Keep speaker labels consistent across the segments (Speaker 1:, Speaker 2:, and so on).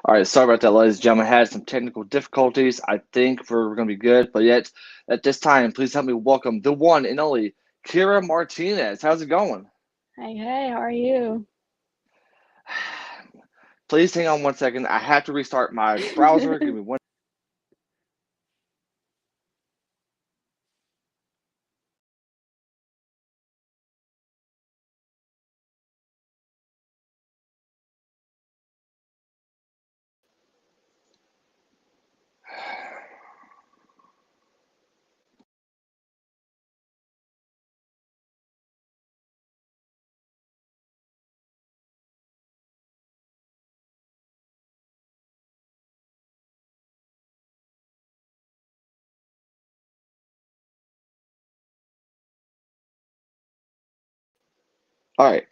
Speaker 1: All right, sorry about that, ladies and gentlemen. I had some technical difficulties. I think we're going to be good, but yet at this time, please help me welcome the one and only Kyra Martinez. How's it going?
Speaker 2: Hey, hey, how are you?
Speaker 1: Please hang on one second. I have to restart my browser. Give me one. All right.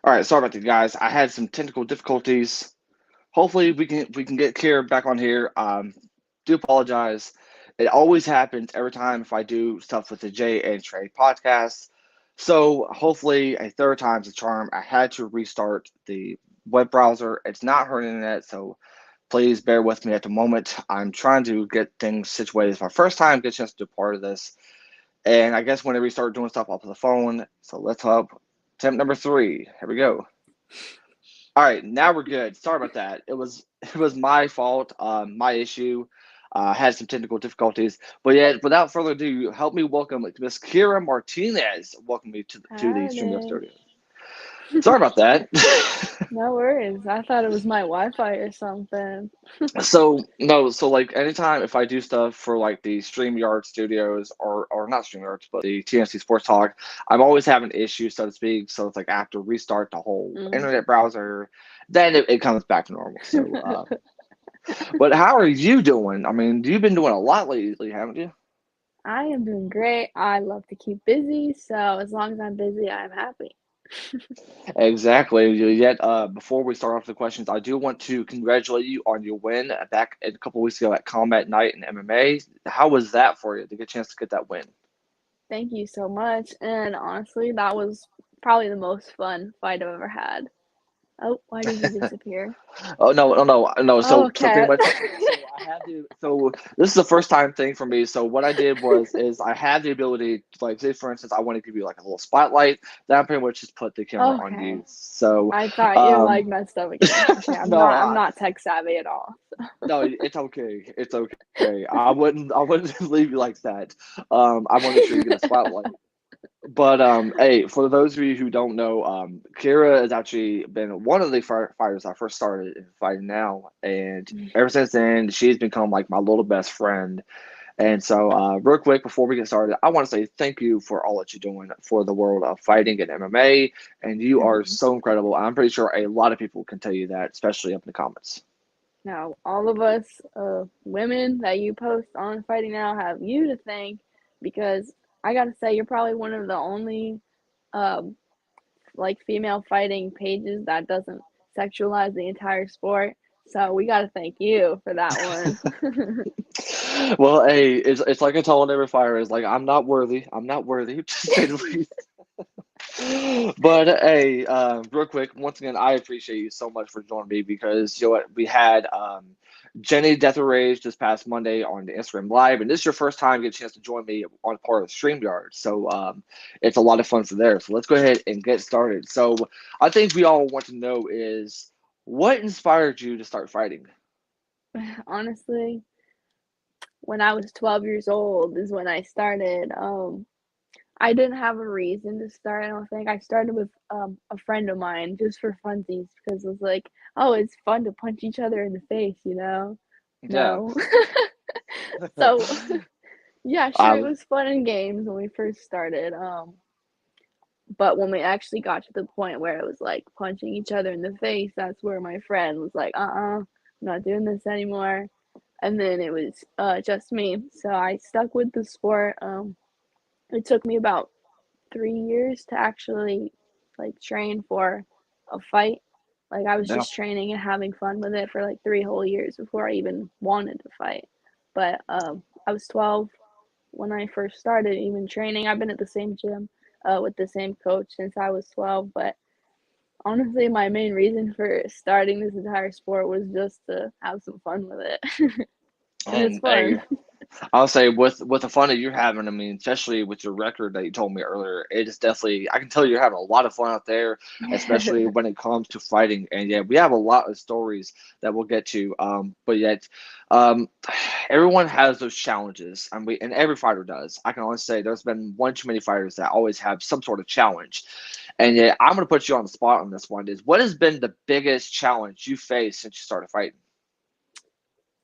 Speaker 1: All right, sorry about that, guys. I had some technical difficulties. Hopefully, we can get Kyra back on here. Do apologize. It always happens every time if I do stuff with the Jay and Trey podcast. So hopefully a third time's a charm. I had to restart the web browser. It's not her internet, so please bear with me at the moment. I'm trying to get things situated. It's my first time getting a chance to do part of this. And I guess whenever we start doing stuff off of the phone, so let's hope. Attempt number three. Here we go. All right, now we're good. Sorry about that. It was my fault, my issue. Had some technical difficulties, but yet, without further ado, help me welcome Miss Kyra Martinez. Welcome me to the Streamyard
Speaker 2: Howdy.
Speaker 1: Studio. Sorry about that.
Speaker 2: No worries. I thought it was my Wi-Fi or something.
Speaker 1: So no, so like anytime if I do stuff for like the StreamYard studios or not StreamYards, but the TNC Sports Talk, I'm always having issues, so to speak. So it's like I have to restart the whole
Speaker 2: Mm.
Speaker 1: internet browser, then it comes back to normal. So but how are you doing? I mean, you've been doing a lot lately, haven't you?
Speaker 2: I am doing great. I love to keep busy, so as long as I'm busy, I'm happy.
Speaker 1: Exactly. Yet, before we start off the questions, I do want to congratulate you on your win back a couple weeks ago at Combat Night in MMA. How was that for you to get a chance to get that win?
Speaker 2: Thank you so much. And honestly, that was probably the most fun fight I've ever had. Oh, why did you disappear?
Speaker 1: Oh no, no, no, no.
Speaker 2: Oh,
Speaker 1: So pretty
Speaker 2: cat.
Speaker 1: much. So I had to. So this is the first time thing for me. So what I did was is I had the ability to like say for instance I want to give you like a little spotlight. Then I pretty much just put the camera on
Speaker 2: Okay.
Speaker 1: you. So
Speaker 2: I thought you
Speaker 1: um
Speaker 2: like messed up again. Okay, I'm
Speaker 1: no,
Speaker 2: not I'm not tech savvy at all.
Speaker 1: no, it's okay. It's okay. I wouldn't leave you like that. I want to make sure you get a spotlight. But hey, for those of you who don't know, Kira has actually been one of the fighters I first started fighting now, and ever since then, she's become like my little best friend. And so, real quick before we get started, I want to say thank you for all that you're doing for the world of fighting and MMA, and you are
Speaker 2: Mhm.
Speaker 1: so incredible. I'm pretty sure a lot of people can tell you that, especially up in the comments.
Speaker 2: Now, all of us women that you post on Fighting Now have you to thank because I gotta say, you're probably one of the only um, like female fighting pages that doesn't sexualize the entire sport. So we gotta thank you for that one.
Speaker 1: Well, hey, it's like I told every fighter, is like I'm not worthy. I'm not worthy to say the least. But hey, real quick, once again, I appreciate you so much for joining me because you know what, we had Jenny Death or Rage this past Monday on the Instagram Live, and this is your first time getting a chance to join me on part of the StreamYard. So it's a lot of fun for there. So let's go ahead and get started. So I think we all want to know is what inspired you to start fighting?
Speaker 2: Honestly, when I was 12 years old is when I started. I didn't have a reason to start. I don't think I started with a friend of mine just for funsies because it was like, oh, it's fun to punch each other in the face, you know?
Speaker 1: Yeah.
Speaker 2: No. So yeah, sure, it
Speaker 1: I
Speaker 2: was fun in games when we first started. But when we actually got to the point where it was like punching each other in the face, that's where my friend was like, I'm not doing this anymore. And then it was just me. So I stuck with the sport. It took me about 3 years to actually like train for a fight. Like I was
Speaker 1: yeah.
Speaker 2: just training and having fun with it for like 3 whole years before I even wanted to fight. But I was 12 when I first started even training. I've been at the same gym with the same coach since I was 12. But honestly, my main reason for starting this entire sport was just to have some fun with it. And it's
Speaker 1: Hey,
Speaker 2: fun.
Speaker 1: I'll say with the fun that you're having, I mean, especially with your record that you told me earlier, it is definitely I can tell you're having a lot of fun out there, especially when it comes to fighting. And yeah, we have a lot of stories that we'll get to. But yet, um, everyone has those challenges, and every fighter does. I can only say there's been one too many fighters that always have some sort of challenge. And yet, I'm gonna put you on the spot on this one. Is what has been the biggest challenge you faced since you started fighting?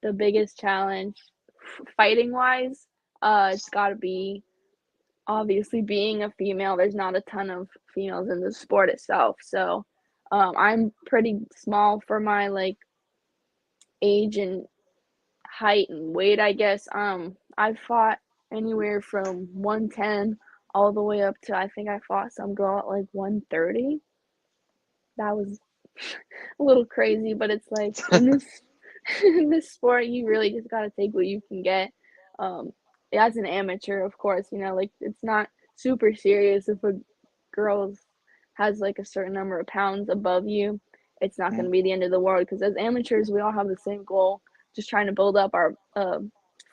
Speaker 2: The biggest challenge, fighting wise, it's got to be obviously being a female. There's not a ton of females in the sport itself, so I'm pretty small for my like age and height and weight, I guess. I've fought anywhere from 110 all the way up to I think I fought some girl at like 130. That was a little crazy, but it's like in this in this sport, you really just gotta take what you can get. Um, as an amateur, of course, like it's not super serious if a girl has like a certain number of pounds above you. It's not going to be the end of the world because as amateurs, we all have the same goal, just trying to build up our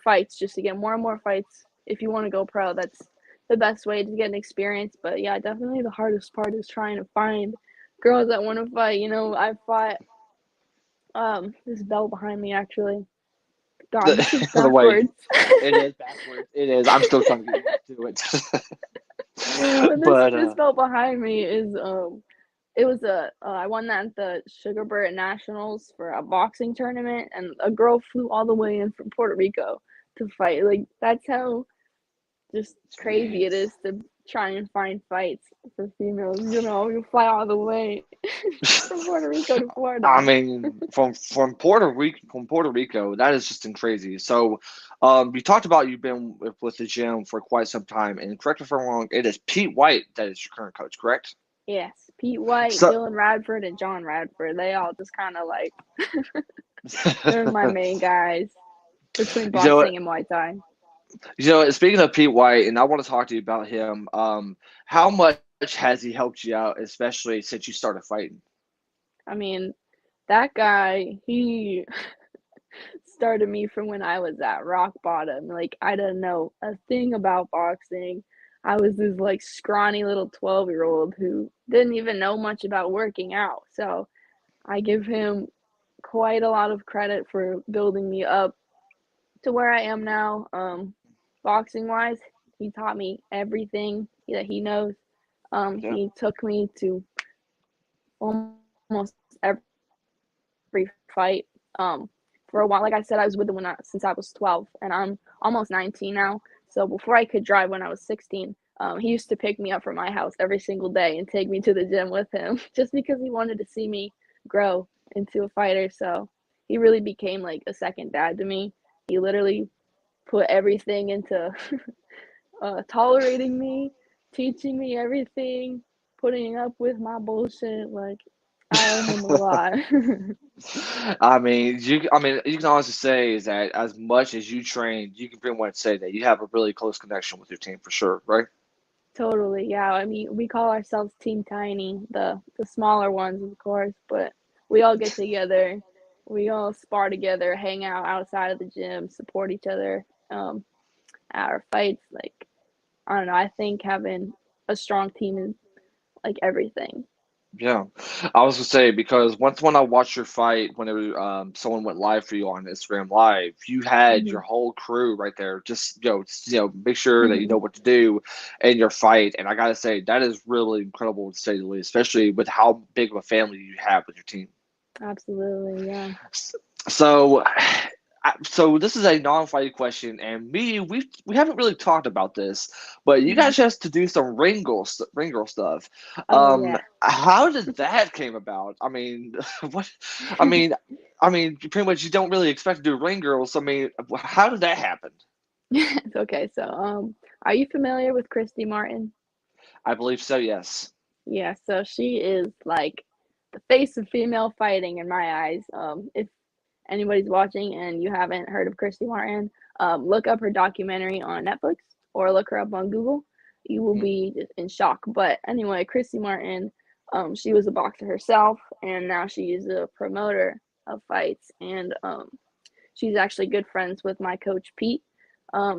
Speaker 2: fights, just to get more and more fights. If you want to go pro, that's the best way to get an experience. But yeah, definitely the hardest part is trying to find girls that want to fight. I fought this bell behind me actually. God, this is
Speaker 1: The way
Speaker 2: backwards.
Speaker 1: it is backwards. It is. I'm still trying to get used to it.
Speaker 2: But this
Speaker 1: But
Speaker 2: this belt behind me is it was I won that at the Sugarbird Nationals for a boxing tournament, and a girl flew all the way in from Puerto Rico to fight. Like that's how just crazy it is
Speaker 1: jeez.
Speaker 2: to try and find fights for females. You fly all the way from Puerto Rico to
Speaker 1: I
Speaker 2: Florida.
Speaker 1: mean, from Puerto Rico, that is just crazy. So, you talked about you've been with the gym for quite some time, and correct me if I'm wrong, it is Pete White that is your current coach, correct?
Speaker 2: Yes, Pete White,
Speaker 1: So,
Speaker 2: Dylan Radford, and John Radford. They all just kind of like they're my main guys between
Speaker 1: you know what?
Speaker 2: boxing and Muay Thai.
Speaker 1: Speaking of Pete White, and I want to talk to you about him. How much has he helped you out, especially since you started fighting?
Speaker 2: I mean, that guy, he started me from when I was at rock bottom. Like, I didn't know a thing about boxing. I was this, like, scrawny little 12-year-old who didn't even know much about working out. So I give him quite a lot of credit for building me up to where I am now. Boxing wise, he taught me everything that he knows.
Speaker 1: Yeah.
Speaker 2: He took me to almost every fight. For a while, like I said, I was with him since I was 12, and I'm almost 19 now. So before I could drive when I was 16, he used to pick me up from my house every single day and take me to the gym with him, just because he wanted to see me grow into a fighter. So he really became like a second dad to me. He literally put everything into tolerating me, teaching me everything, putting up with my bullshit. Like I owe him a lot.
Speaker 1: You can honestly say is that as much as you train, you can pretty much say that you have a really close connection with your team for sure, right?
Speaker 2: Totally, yeah. I mean, we call ourselves Team Tiny, the smaller ones, of course, but we all get together, we all spar together, hang out outside of the gym, support each other at our fights. Like, I don't know, I think having a strong team is like everything.
Speaker 1: Yeah, I was gonna say because once when I watched your fight, whenever someone went live for you on Instagram Live, you had
Speaker 2: Hmm.
Speaker 1: your whole crew right there. Just make sure that you know what to do in your fight. And I gotta say that is really incredible to say the least, especially with how big of a family you have with your team.
Speaker 2: Absolutely, yeah.
Speaker 1: So, so this is a non-fighting question, and we haven't really talked about this, but you
Speaker 2: Hmm.
Speaker 1: got a chance to do some ring girl stuff.
Speaker 2: Oh, yeah.
Speaker 1: How did that came about? I mean, what? I mean, pretty much you don't really expect to do ring girls. I mean, how did that happen?
Speaker 2: Okay, so are you familiar with Christy Martin?
Speaker 1: I believe so. Yes.
Speaker 2: Yeah, so she is like the face of female fighting in my eyes. If anybody's watching and you haven't heard of Christy Martin, look up her documentary on Netflix or look her up on Google. you will be in shock. But anyway, Chrissy Martin, she was a boxer herself, and now she is a promoter of fights, and she's actually good friends with my coach Pete.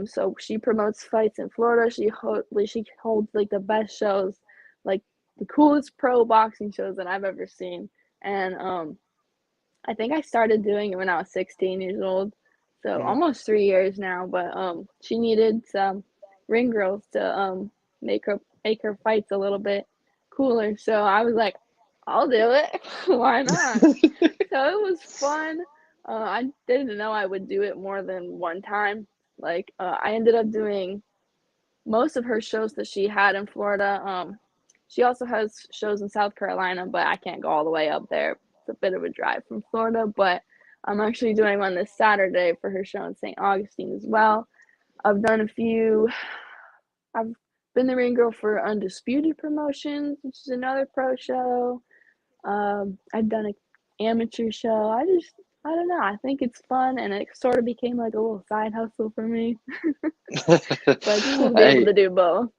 Speaker 2: So she promotes fights in Florida. She holds like the best shows, like the coolest pro boxing shows that I've ever seen. And I think I started doing it when I was 16 years old, so
Speaker 1: Mhm.
Speaker 2: almost 3 years now. But she needed some ring girls to make her fights a little bit cooler. So I was like, I'll do it. Why not? So it was fun. I didn't know I would do it more than one time. Like I ended up doing most of her shows that she had in Florida. She also has shows in South Carolina, but I can't go all the way up there. It's a bit of a drive from Florida, but I'm actually doing one this Saturday for her show in St. Augustine as well. I've done a few. I've been the ring girl for Undisputed Promotions, which is another pro show. I've done an amateur show. I don't know. I think it's fun, and it sort of became like a little side hustle for me. But it's cool to be able
Speaker 1: Hey,
Speaker 2: to do both.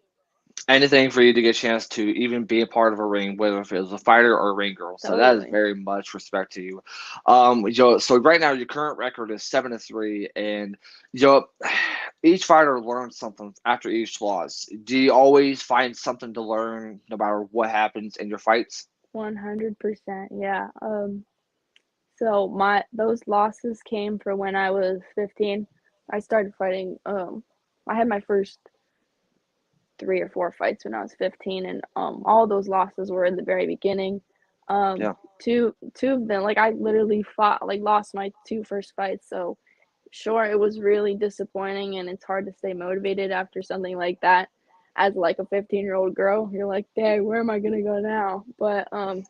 Speaker 1: anything for you to get a chance to even be a part of a ring, whether if it was a fighter or a ring girl. So that is
Speaker 2: Totally.
Speaker 1: very much respect to you. So right now your current record is 7-3, and each fighter learns something after each loss. Do you always find something to learn no matter what happens in your fights?
Speaker 2: 100%. Yeah. So those losses came from when I was 15. I started fighting. I had my first 3 or 4 fights when I was 15, and all those losses were in the very beginning.
Speaker 1: Yeah,
Speaker 2: Two of them, like I literally lost my two first fights. So sure, it was really disappointing, and it's hard to stay motivated after something like that. As like a 15-year-old girl, you're like, dang, where am I gonna go now? But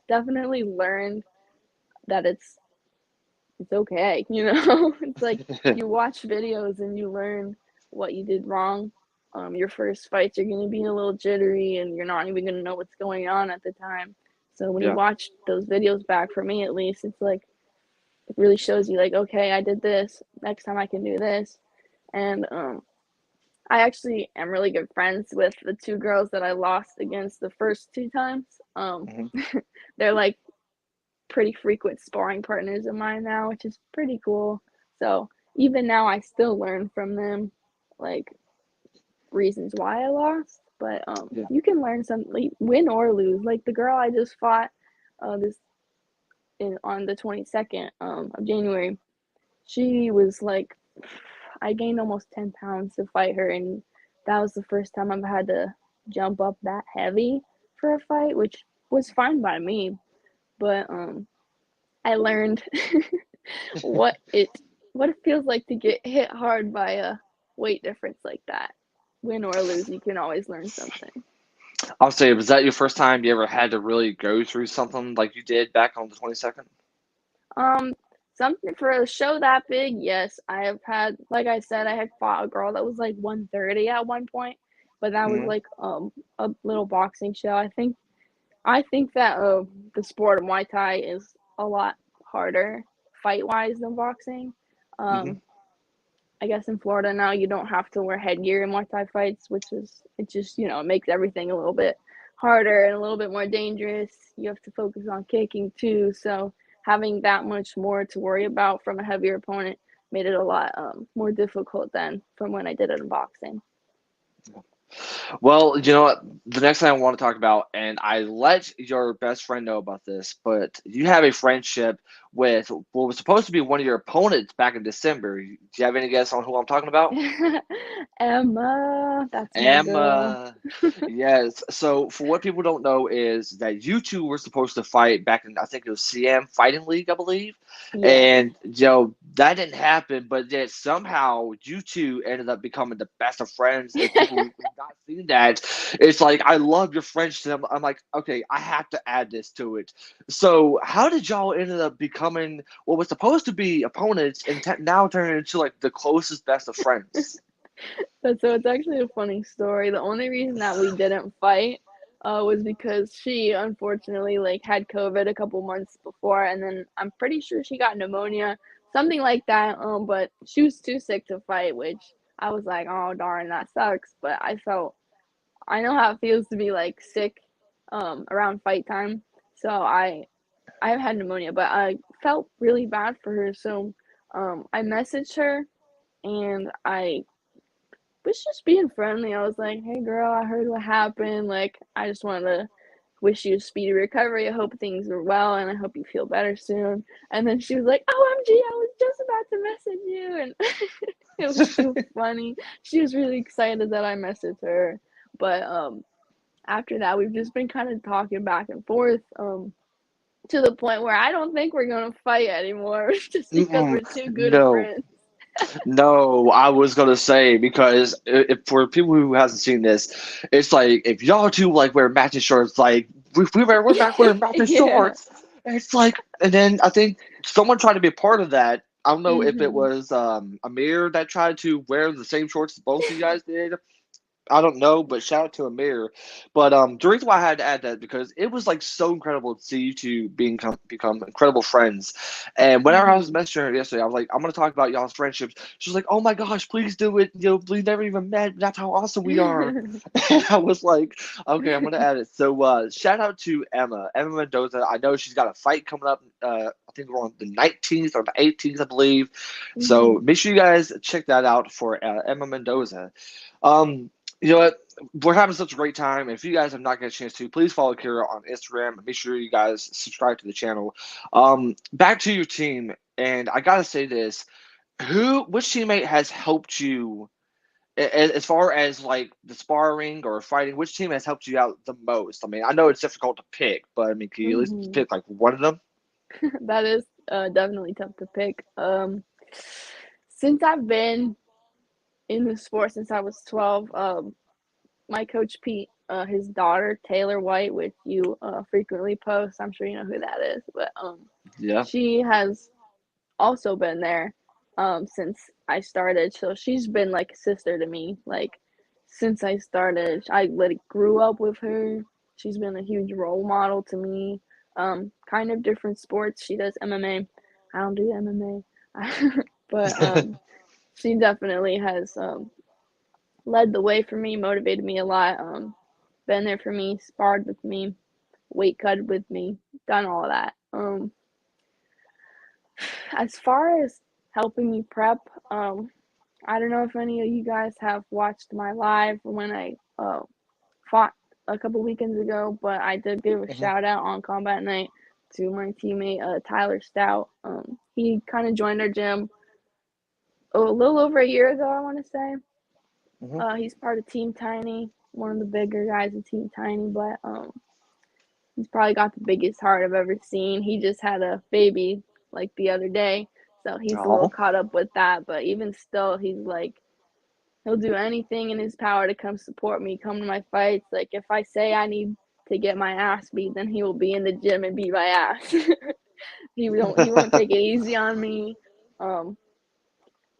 Speaker 2: definitely learned that it's okay, you know? It's like you watch videos and you learn what you did wrong. Your first fights are going to be a little jittery and you're not even going to know what's going on at the time. So when you
Speaker 1: yeah,
Speaker 2: watch those videos back, for me at least, it's like it really shows you like, okay, I did this. Next time I can do this. And I actually am really good friends with the two girls that I lost against the first two times.
Speaker 1: hmm
Speaker 2: They're like pretty frequent sparring partners of mine now, which is pretty cool. So even now, I still learn from them, like reasons why I lost. But
Speaker 1: yeah.
Speaker 2: you can learn some, like, win or lose. Like the girl I just fought, this on the 22nd of January. She was like, I gained almost 10 pounds to fight her, and that was the first time I've had to jump up that heavy for a fight, which was fine by me. But I learned what it what it feels like to get hit hard by a weight difference like that. Win or lose, you can always learn something.
Speaker 1: I'll say, was that your first time you ever had to really go through something like you did back on the 22nd?
Speaker 2: Um, Something for a show that big, yes. I have had, like I said, I had fought a girl that was like 130 at one point, but that was
Speaker 1: Hmm
Speaker 2: like a little boxing show. I think that the sport of Muay Thai is a lot harder fight wise than boxing.
Speaker 1: hmm
Speaker 2: Um, I guess in Florida now you don't have to wear headgear in Muay Thai fights, which is it just it makes everything a little bit harder and a little bit more dangerous. You have to focus on kicking too, so having that much more to worry about from a heavier opponent made it a lot more difficult than from when I did it in boxing.
Speaker 1: Well, you know what? The next thing I want to talk about, and I let your best friend know about this, but you have a friendship with what was supposed to be one of your opponents back in December. Do you have any guess on who I'm talking about?
Speaker 2: Emma, that's my girl.
Speaker 1: Emma. Yes. So for what people don't know is that you two were supposed to fight back in, I think it was CM Fighting League, I believe.
Speaker 2: Yes.
Speaker 1: And that didn't happen, but yet somehow you two ended up becoming the best of friends. And people who've not seen that, it's like I love your friendship. I'm like, okay, I have to add this to it. So how did y'all ended up becoming what was supposed to be opponents and now turning into like the closest best of friends?
Speaker 2: So it's actually a funny story. The only reason that we didn't fight was because she unfortunately like had COVID a couple months before, and then I'm pretty sure she got pneumonia, something like that. But she was too sick to fight, which I was like, oh darn, that sucks. But I felt I know how it feels to be like sick around fight time. So I've had pneumonia, but I felt really bad for her. So I messaged her and I was just being friendly. I was like, "Hey girl, I heard what happened. Like I just wanted to wish you a speedy recovery. I hope things are well and I hope you feel better soon." And then she was like, "OMG, I was just about to message you." And it was so funny. She was really excited that I messaged her. But after that, we've just been kind of talking back and forth to the point where I don't think we're going to fight anymore just because
Speaker 1: Mm-mm,
Speaker 2: we're too good of
Speaker 1: no.
Speaker 2: friends.
Speaker 1: No, I was gonna say because if for people who hasn't seen this, it's like if y'all two like wear matching shorts, like we're back wearing matching
Speaker 2: Yeah.
Speaker 1: shorts. And it's like, and then I think someone tried to be a part of that. I don't know if it
Speaker 2: Mhm.
Speaker 1: was Amir that tried to wear the same shorts as both of you guys did. I don't know, but shout out to Amir. But the reason why I had to add that because it was like so incredible to see you two become incredible friends. And whenever I was
Speaker 2: Mhm.
Speaker 1: messaging her yesterday, I was like, I'm gonna talk about y'all's friendships. She was like, Oh my gosh, please do it. You know, we never even met. That's how awesome we are. And I was like, okay, I'm gonna add it. So shout out to Emma Mendoza. I know she's got a fight coming up. I think we're on the 19th or the 18th, I believe. So
Speaker 2: Mhm.
Speaker 1: make sure you guys check that out for Emma Mendoza. Um, you know what? We're having such a great time. If you guys have not got a chance to, please follow Kyra on Instagram and make sure you guys subscribe to the channel. Back to your team, and I gotta say this: which teammate has helped you as far as like the sparring or fighting? Which team has helped you out the most? I mean, I know it's difficult to pick, but I mean, can you at least
Speaker 2: Mhm.
Speaker 1: pick like one of them?
Speaker 2: That is definitely tough to pick. Since I've been in the sport since I was 12, my coach Pete, his daughter Taylor White, which you frequently post, I'm sure you know who that is, but
Speaker 1: Yeah.
Speaker 2: she has also been there since I started. So she's been like a sister to me. Like since I started, I like grew up with her. She's been a huge role model to me. Kind of different sports. She does MMA. I don't do MMA, but she definitely has led the way for me, motivated me a lot. Been there for me, sparred with me, weight cut with me, done all of that. As far as helping me prep, I don't know if any of you guys have watched my live when I fought a couple weekends ago, but I did give a
Speaker 1: Hmm.
Speaker 2: shout out on combat night to my teammate Tyler Stout. He kind of joined our gym a little over a year ago, I want to say.
Speaker 1: Hmm.
Speaker 2: He's part of Team Tiny, one of the bigger guys in Team Tiny, but he's probably got the biggest heart I've ever seen. He just had a baby like the other day, so he's a little
Speaker 1: Oh.
Speaker 2: caught up with that. But even still, he's like he'll do anything in his power to come support me, come to my fights. Like if I say I need to get my ass beat, then he will be in the gym and beat my ass. He won't take it easy on me. Um,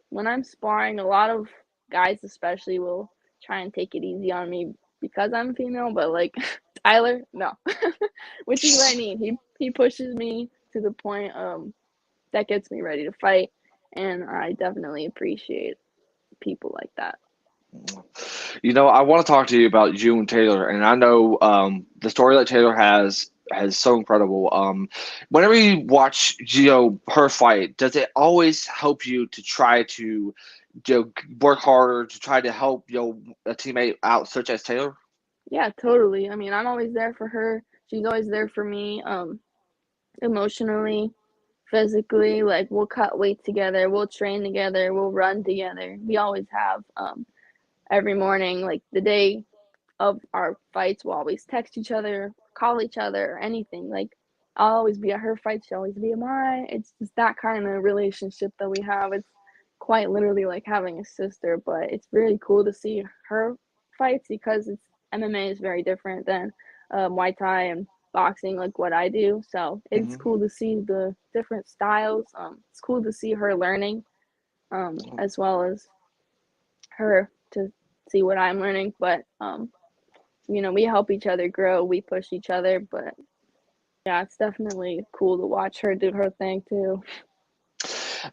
Speaker 2: when I'm sparring, a lot of guys especially will try and take it easy on me because I'm female, but like Tyler, no. Which is what I need. He pushes me to the point that gets me ready to fight, and I definitely appreciate people like that.
Speaker 1: You know, I want to talk to you about you and Taylor, and I know the story that Taylor has so incredible. Whenever you watch her fight, does it always help you to try to work harder to try to help a teammate out, such as Taylor?
Speaker 2: Yeah, totally. I mean, I'm always there for her. She's always there for me, emotionally, physically. Like we'll cut weight together, we'll train together, we'll run together. We always have. Every morning, like the day of our fights, we'll always text each other, call each other, or anything. Like I'll always be at her fight, she'll always be at mine. It's just that kind of relationship that we have. It's quite literally like having a sister, but it's really cool to see her fights because it's MMA is very different than Muay Thai and boxing, like what I do. So it's
Speaker 1: Hmm.
Speaker 2: cool to see the different styles. It's cool to see her learning, as well as her to see what I'm learning. But we help each other grow, we push each other. But yeah, it's definitely cool to watch her do her thing too.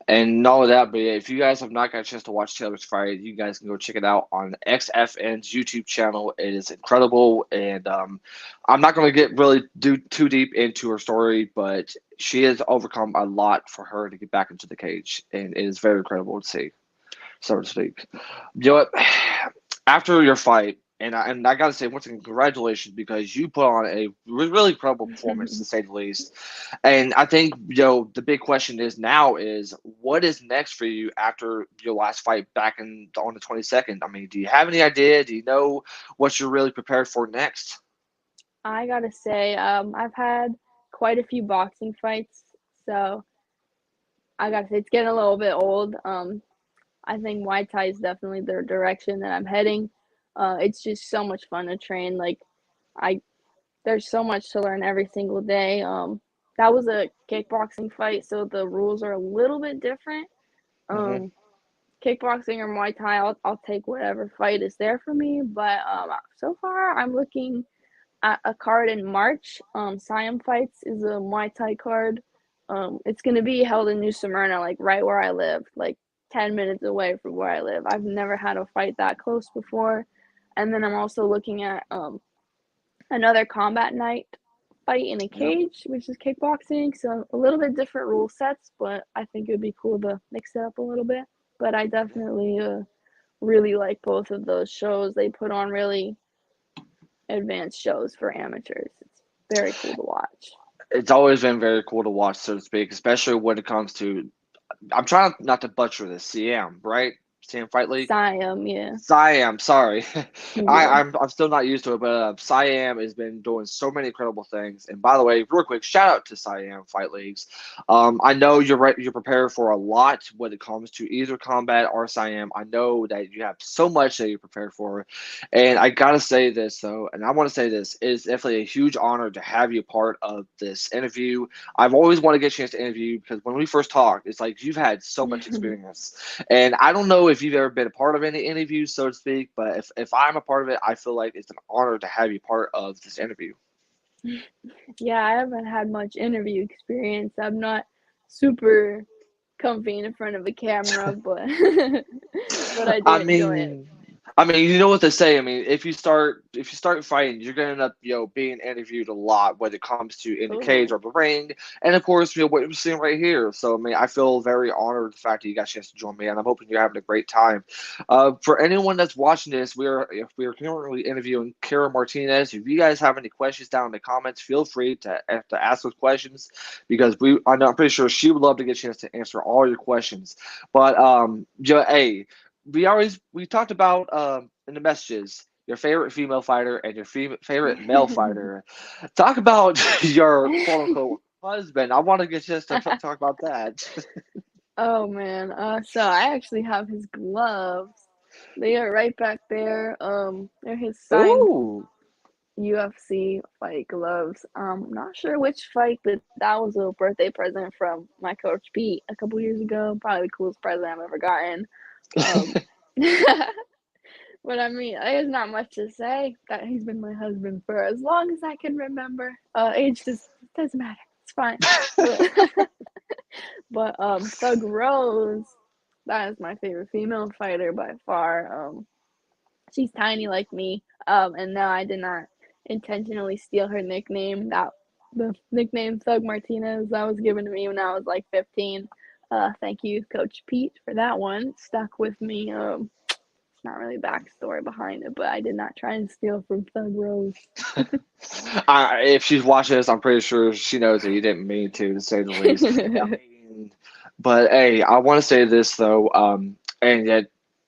Speaker 1: And not only that, but yeah, if you guys have not got a chance to watch Taylor's fight, you guys can go check it out on XFN's YouTube channel. It is incredible, and I'm not going to get really too deep into her story, but she has overcome a lot for her to get back into the cage, and it is very incredible to see, so to speak. You know what? After your fight, and I gotta say once again, congratulations because you put on a really incredible performance to say the least. And I think the big question is now is what is next for you after your last fight back on the 22nd? I mean, do you have any idea? Do you know what you're really prepared for next?
Speaker 2: I gotta say, I've had quite a few boxing fights, so I gotta say it's getting a little bit old. I think Muay Thai is definitely the direction that I'm heading. It's just so much fun to train. Like I, there's so much to learn every single day. That was a kickboxing fight, so the rules are a little bit different.
Speaker 1: Hmm.
Speaker 2: Um, Kickboxing or Muay Thai, I'll take whatever fight is there for me. But so far I'm looking at a card in March. Siam Fights is a Muay Thai card. It's gonna be held in New Smyrna, like right where I live, like 10 minutes away from where I live. I've never had a fight that close before. And then I'm also looking at another combat night fight in a
Speaker 1: Yep.
Speaker 2: cage, which is kickboxing. So a little bit different rule sets, but I think it would be cool to mix it up a little bit. But I definitely really like both of those shows. They put on really advanced shows for amateurs. It's very cool to watch.
Speaker 1: It's always been very cool to watch, so to speak, especially when it comes to. I'm trying not to butcher this. CM, right? CM Fight League.
Speaker 2: Siam, yeah.
Speaker 1: Siam, sorry.
Speaker 2: Yeah.
Speaker 1: I'm still not used to it, but Siam has been doing so many incredible things. And by the way, real quick, shout out to Siam Fight Leagues. I know you're right. You're prepared for a lot when it comes to either combat or Siam. I know that you have so much that you're prepared for, and I gotta say this though, and I want to say this it is definitely a huge honor to have you part of this interview. I've always wanted to get a chance to interview you because when we first talked, it's like you've had so much experience. And I don't know if you've ever been a part of any interviews, so to speak, but if I'm a part of it, I feel like it's an honor to have you part of this interview.
Speaker 2: Yeah, I haven't had much interview experience. I'm not super comfy in front of a camera, but but I do
Speaker 1: I
Speaker 2: enjoy it.
Speaker 1: mean, I mean, you know what they say. I mean, if you start fighting, you're gonna end up, being interviewed a lot, whether it comes to in the cage
Speaker 2: Totally.
Speaker 1: or the ring, and of course, what you're seeing right here. So, I mean, I feel very honored the fact that you got a chance to join me, and I'm hoping you're having a great time. For anyone that's watching this, we are currently interviewing Kyra Martinez. If you guys have any questions down in the comments, feel free to ask those questions because I'm pretty sure she would love to get a chance to answer all your questions. But hey, we talked about in the messages your favorite female fighter and your favorite male fighter. Talk about your quote unquote husband. I want to get just to talk about that.
Speaker 2: Oh man. So I actually have his gloves. They are right back there. They're his signed
Speaker 1: Ooh.
Speaker 2: UFC fight gloves. Not sure which fight, but that was a birthday present from my coach Pete a couple years ago. Probably the coolest present I've ever gotten. Um, but I mean, there's not much to say. That he's been my husband for as long as I can remember. Age just doesn't matter. It's fine. But but Thug Rose, that is my favorite female fighter by far. She's tiny like me. And no, I did not intentionally steal her nickname. That the nickname Thug Martinez that was given to me when I was like 15. Thank you, Coach Pete, for that one. Stuck with me. It's not really backstory behind it, but I did not try and steal from Thug Rose.
Speaker 1: If she's watching this, I'm pretty sure she knows that you didn't mean to say the least. I mean, but hey, I want to say this though, and yet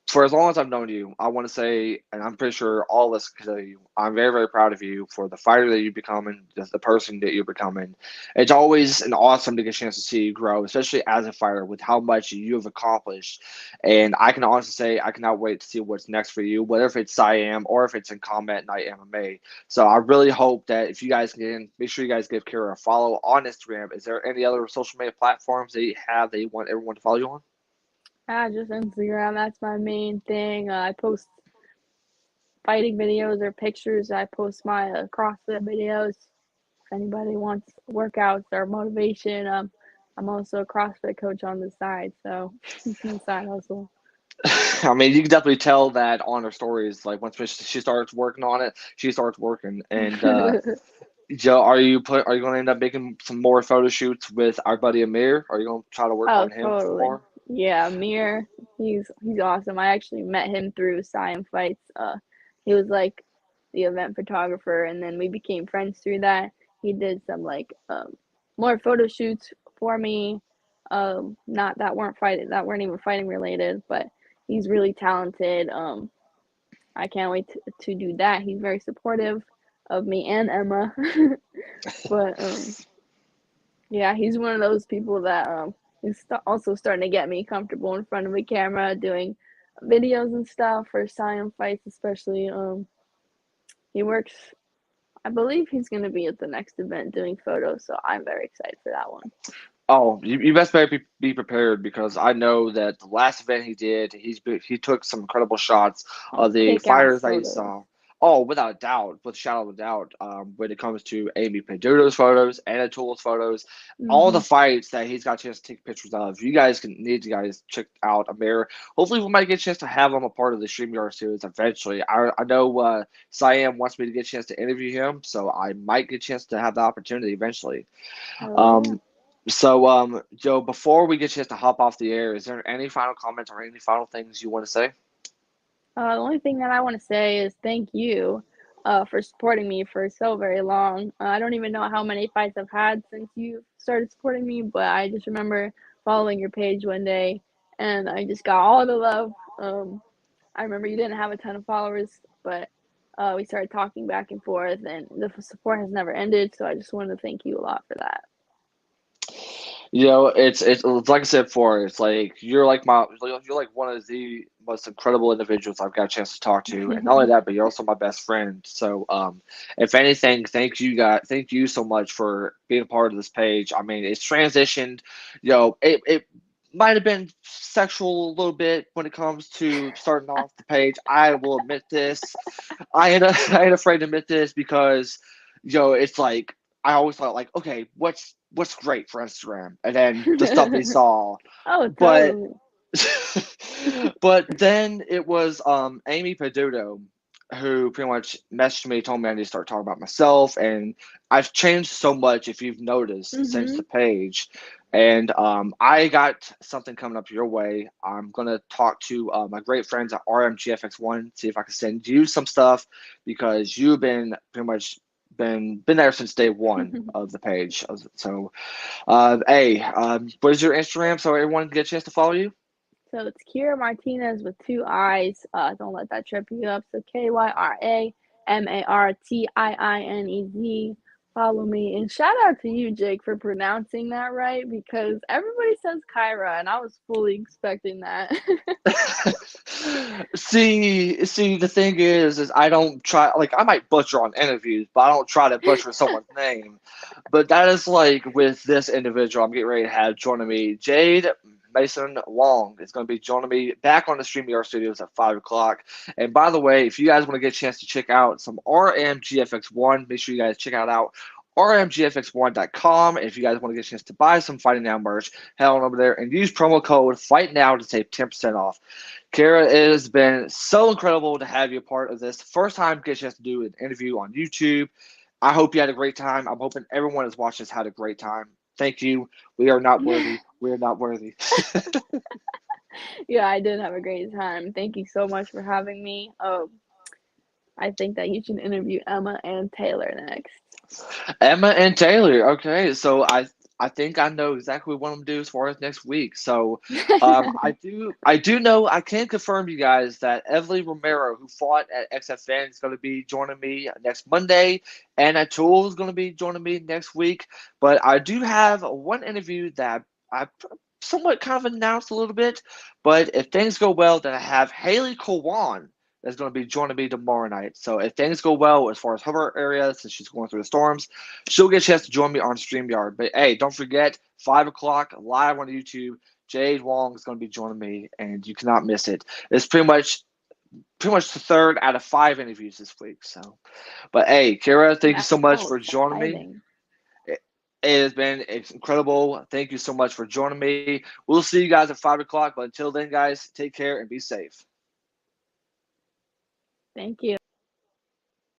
Speaker 1: for as long as I've known you, I want to say, and I'm pretty sure all of us can tell you, I'm very, very proud of you for the fighter that you're becoming, the person that you're becoming. It's always an awesome to get a chance to see you grow, especially as a fighter with how much you have accomplished. And I can honestly say I cannot wait to see what's next for you, whether if it's Siam or if it's in Combat Night MMA. So I really hope that if you guys can, make sure you guys give Kira a follow on Instagram. Is there any other social media platforms that you have that you want everyone to follow you on?
Speaker 2: Just Instagram. That's my main thing. I post fighting videos or pictures. I post my CrossFit videos. If anybody wants workouts or motivation, I'm also a CrossFit coach on the side, so side hustle.
Speaker 1: I mean, you can definitely tell that on her stories. Like once she starts working on it, she starts working. And Joe, are you going to end up making some more photo shoots with our buddy Amir? Are you going to try to work
Speaker 2: Oh,
Speaker 1: on him some
Speaker 2: totally.
Speaker 1: more?
Speaker 2: Yeah, Amir, he's awesome. I actually met him through Cyan Fights. He was like the event photographer, and then we became friends through that. He did some like more photo shoots for me. Not that weren't even fighting related, but he's really talented. I can't wait to do that. He's very supportive of me and Emma. But yeah, he's one of those people that is also starting to get me comfortable in front of a camera doing videos and stuff for Cyan Fights, especially. He works. I believe he's going to be at the next event doing photos, so I'm very excited for that one.
Speaker 1: Oh, you best better be prepared because I know that the last event he did, he took some incredible shots
Speaker 2: Oh,
Speaker 1: of the
Speaker 2: kick ass
Speaker 1: fighters that he
Speaker 2: photos.
Speaker 1: saw. Oh, without a doubt, with a shadow of a doubt, when it comes to Amy Peduto's photos, Anna Toole's photos, all the
Speaker 2: Hmm.
Speaker 1: fights that he's got a chance to take pictures of, you guys check out Amir. Hopefully, we might get a chance to have him a part of the StreamYard series eventually. I know Siam wants me to get a chance to interview him, so I might get a chance to have the opportunity eventually.
Speaker 2: Oh yeah.
Speaker 1: Um, Joe, before we get a chance to hop off the air, is there any final comments or any final things you want to say?
Speaker 2: The only thing that I want to say is thank you for supporting me for so very long. I don't even know how many fights I've had since you started supporting me, but I just remember following your page one day and I just got all the love. I remember you didn't have a ton of followers, but we started talking back and forth, and the support has never ended. So I just wanted to thank you a lot for that.
Speaker 1: It's like I said before. It's like you're like one of the most incredible individuals I've got a chance to talk to, and not only that, but you're also my best friend. So, if anything, thank you so much for being a part of this page. I mean, it's transitioned. It might have been sexual a little bit when it comes to starting off the page. I will admit this. I ain't afraid to admit this because, it's like I always thought like, okay, what's great for Instagram, and then the stuff we saw,
Speaker 2: Oh,
Speaker 1: but
Speaker 2: totally.
Speaker 1: but then it was Amy Peduto who pretty much messaged me, told me I need to start talking about myself, and I've changed so much if you've noticed since
Speaker 2: Hmm.
Speaker 1: the page. And I got something coming up your way. I'm gonna talk to my great friends at RMGFX1, see if I can send you some stuff because you've been pretty much been there since day one of the page. So, hey, what is your Instagram so everyone can get a chance to follow you?
Speaker 2: So it's Kyra Martinez with two I's. Don't let that trip you up. So KyraMartinez. Follow me. And shout out to you, Jake, for pronouncing that right because everybody says Kyra, and I was fully expecting that.
Speaker 1: See, the thing is I don't try, like, I might butcher on interviews, but I don't try to butcher someone's name. But that is like with this individual I'm getting ready to have joining me, Jade Mason Wong is going to be joining me back on the StreamYard Studios at 5 o'clock. And by the way, if you guys want to get a chance to check out some RMGFX1, make sure you guys check out rmgfx1.com. And if you guys want to get a chance to buy some Fighting Now merch, head on over there and use promo code Fight Now to save 10% off. Kara, it has been so incredible to have you a part of this. First time get a chance to do an interview on YouTube. I hope you had a great time. I'm hoping everyone who's watching this had a great time. Thank you. We are not worthy. We are not worthy.
Speaker 2: Yeah, I did have a great time. Thank you so much for having me. I think that you should interview Emma and Taylor next.
Speaker 1: Emma and Taylor. Okay, so I think I know exactly what I'm gonna do as far as next week. So, I do know I can confirm you guys that Evelyn Romero, who fought at XFN, is going to be joining me next Monday, and Atul is going to be joining me next week. But I do have one interview that I somewhat kind of announced a little bit. But if things go well, then I have Haley Kawan that's going to be joining me tomorrow night. So if things go well as far as her area, since she's going through the storms, she'll get a chance to join me on StreamYard. But hey, don't forget, 5 o'clock live on YouTube. Jade Wong is going to be joining me, and you cannot miss it. It's pretty much the third out of 5 interviews this week. So, but hey, Kara, thank you
Speaker 2: That's
Speaker 1: so much
Speaker 2: so
Speaker 1: for joining me.
Speaker 2: exciting.
Speaker 1: it has been incredible. Thank you so much for joining me. We'll see you guys at 5 o'clock. But until then, guys, take care and be safe.
Speaker 2: Thank you.